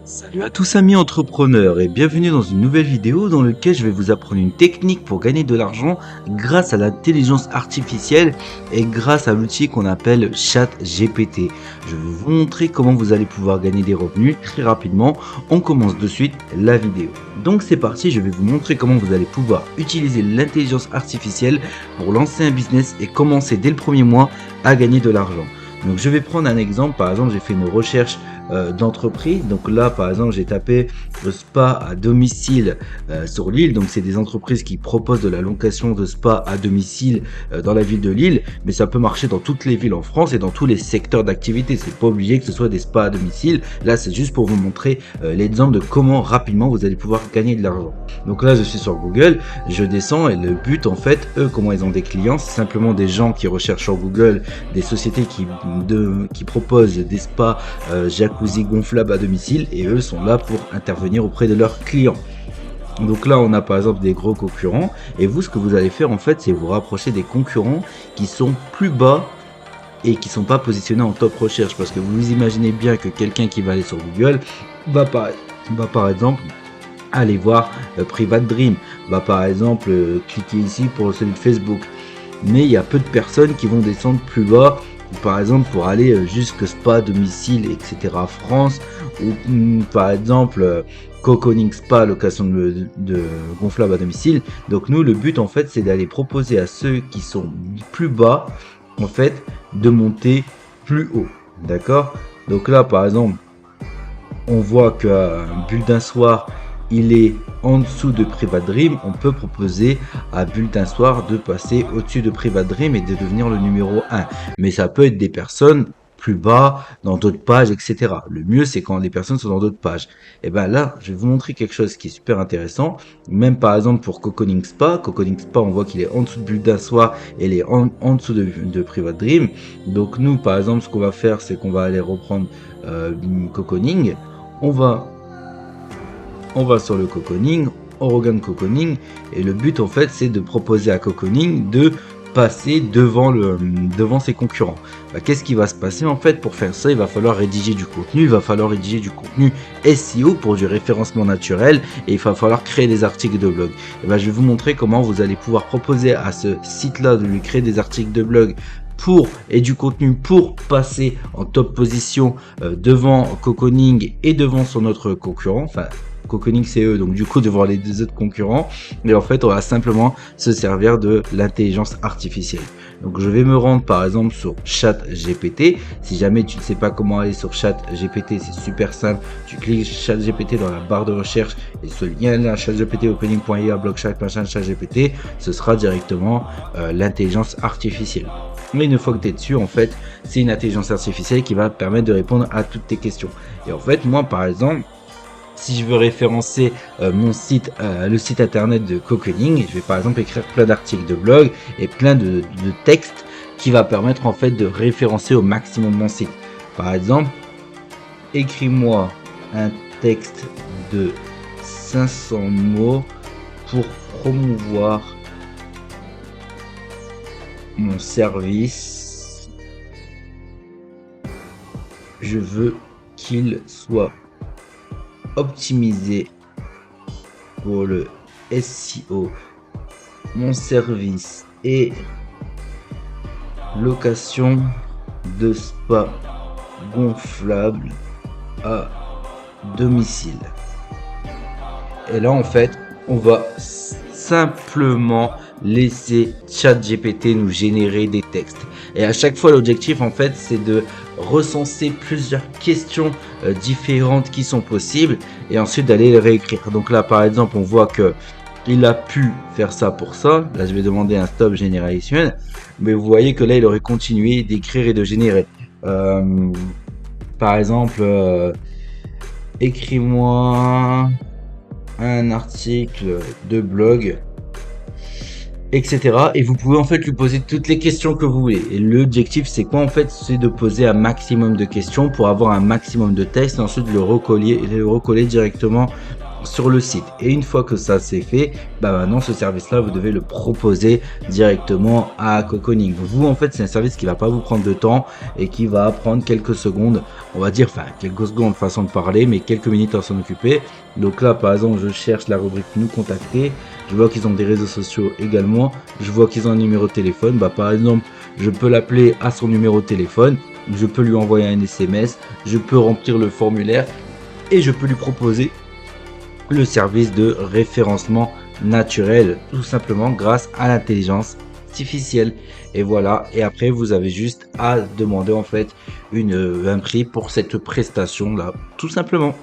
Salut à tous amis entrepreneurs et bienvenue dans une nouvelle vidéo dans laquelle je vais vous apprendre une technique pour gagner de l'argent grâce à l'intelligence artificielle et grâce à l'outil qu'on appelle ChatGPT. Je vais vous montrer comment vous allez pouvoir gagner des revenus très rapidement. On commence de suite la vidéo. Donc c'est parti, je vais vous montrer comment vous allez pouvoir utiliser l'intelligence artificielle pour lancer un business et commencer dès le premier mois à gagner de l'argent. Donc je vais prendre un exemple, par exemple j'ai fait une recherche d'entreprise. Donc là par exemple j'ai tapé le spa à domicile sur Lille. Donc c'est des entreprises qui proposent de la location de spa à domicile dans la ville de Lille, mais ça peut marcher dans toutes les villes en France et dans tous les secteurs d'activité. C'est pas obligé que ce soit des spas à domicile. Là c'est juste pour vous montrer l'exemple de comment rapidement vous allez pouvoir gagner de l'argent. Donc là je suis sur Google, je descends et le but en fait, eux comment ils ont des clients, c'est simplement des gens qui recherchent sur Google des sociétés qui proposent des spas jacuzzi gonflables à domicile, et eux sont là pour intervenir auprès de leurs clients. Donc là on a par exemple des gros concurrents, et vous ce que vous allez faire en fait c'est vous rapprocher des concurrents qui sont plus bas et qui sont pas positionnés en top recherche, parce que vous imaginez bien que quelqu'un qui va aller sur Google va par exemple aller voir Private Dream, va par exemple cliquer ici pour celui de Facebook, mais il y a peu de personnes qui vont descendre plus bas, par exemple pour aller jusque spa domicile etc France, ou par exemple Cocooning Spa, location de gonflable à domicile. Donc nous le but en fait c'est d'aller proposer à ceux qui sont plus bas en fait de monter plus haut, d'accord. Donc là par exemple on voit qu'un bulletin soir il est en dessous de Private Dream. On peut proposer à Bulletin Soir de passer au-dessus de Private Dream et de devenir le numéro 1. Mais ça peut être des personnes plus bas, dans d'autres pages, etc. Le mieux, c'est quand les personnes sont dans d'autres pages. Et bien là, je vais vous montrer quelque chose qui est super intéressant. Même par exemple pour Cocooning Spa, on voit qu'il est en dessous de Bulletin Soir et il est en dessous de Private Dream. Donc nous, par exemple, ce qu'on va faire, c'est qu'on va aller reprendre Cocooning. On va sur le Cocooning, on regarde Cocooning, et le but en fait c'est de proposer à Cocooning de passer devant ses concurrents. Qu'est-ce qui va se passer en fait? Pour faire ça, il va falloir rédiger du contenu, SEO pour du référencement naturel, et il va falloir créer des articles de blog. Je vais vous montrer comment vous allez pouvoir proposer à ce site-là de lui créer des articles de blog et du contenu pour passer en top position devant Cocooning et devant son autre concurrent, enfin Cocooning c'est eux, donc du coup devant les deux autres concurrents. Et en fait on va simplement se servir de l'intelligence artificielle. Donc je vais me rendre par exemple sur ChatGPT. Si jamais tu ne sais pas comment aller sur ChatGPT, c'est super simple, tu cliques ChatGPT dans la barre de recherche et ce lien là, ChatGPT opening.ia blog ChatGPT, ce sera directement l'intelligence artificielle. Mais une fois que tu es dessus, en fait, c'est une intelligence artificielle qui va permettre de répondre à toutes tes questions. Et en fait, moi, par exemple, si je veux référencer mon site, le site internet de Cocooning, je vais par exemple écrire plein d'articles de blog et plein de textes qui va permettre en fait de référencer au maximum mon site. Par exemple, écris-moi un texte de 500 mots pour promouvoir mon service. Je veux qu'il soit optimisé pour le SEO. Mon service est location de spa gonflable à domicile. Et là en fait on va simplement laisser ChatGPT nous générer des textes, et à chaque fois l'objectif en fait c'est de recenser plusieurs questions différentes qui sont possibles et ensuite d'aller les réécrire. Donc là par exemple on voit que il a pu faire ça pour ça. Là je vais demander un stop generation, mais vous voyez que là il aurait continué d'écrire et de générer par exemple écris-moi un article de blog, etc. Et vous pouvez en fait lui poser toutes les questions que vous voulez. Et l'objectif c'est quoi en fait? C'est de poser un maximum de questions pour avoir un maximum de texte et ensuite le recoller directement sur le site. Et une fois que ça c'est fait, bah maintenant ce service là vous devez le proposer directement à Cocooning. Vous en fait c'est un service qui va pas vous prendre de temps et qui va prendre quelques secondes, on va dire, enfin quelques secondes façon de parler, mais quelques minutes à s'en occuper. Donc là par exemple je cherche la rubrique nous contacter, je vois qu'ils ont des réseaux sociaux également, je vois qu'ils ont un numéro de téléphone, bah par exemple je peux l'appeler à son numéro de téléphone, je peux lui envoyer un SMS, je peux remplir le formulaire et je peux lui proposer le service de référencement naturel, tout simplement grâce à l'intelligence artificielle. Et voilà, et après vous avez juste à demander en fait un prix pour cette prestation là, tout simplement.